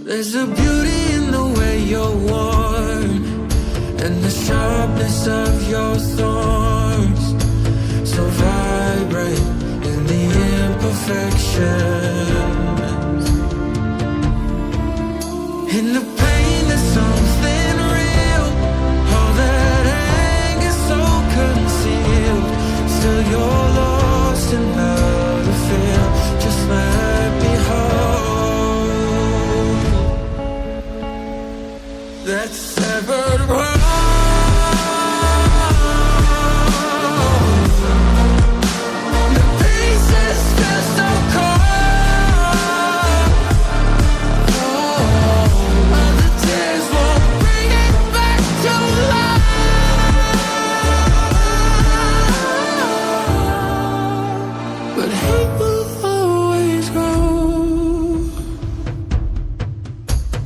There's a beauty in the way you're worn, and the sharpness of your thorns, so vibrant in the imperfections. In the pain there's something real, all that anger so concealed. Still you're lost in how to feel. Just let me hold that severed heart.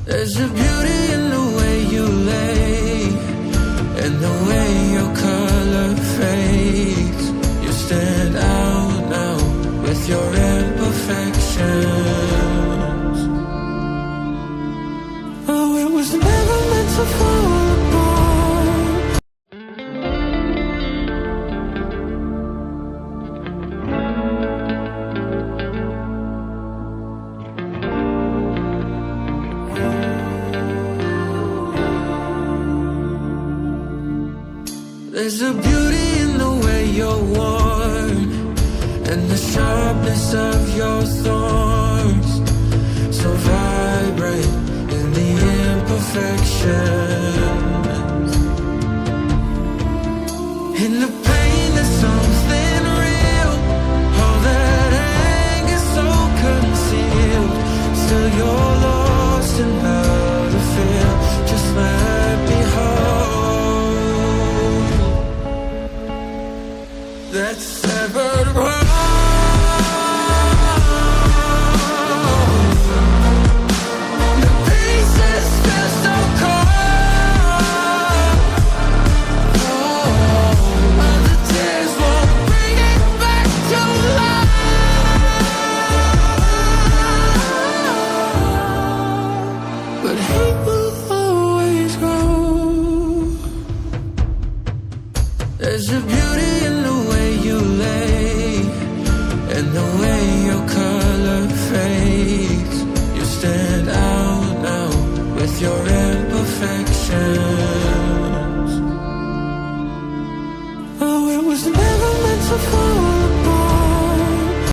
There's a beauty in the way you lay, and the way your color fades. You stand out now with your imperfections. Oh, it was never meant to fall apart. There's a beauty in the way you're worn, and the sharpness of your thorns, so vibrant in the imperfections. In the pain there's something real, all that anger so concealed. Still you're lost in how to feel. Just let me hold that severed heart. The pieces feel so cold. All the tears won't bring it back to life. But hate will always grow. There's a beauty in the way you lay, and the way your color fades. You stand out now with your imperfections. Oh, it was never meant to fall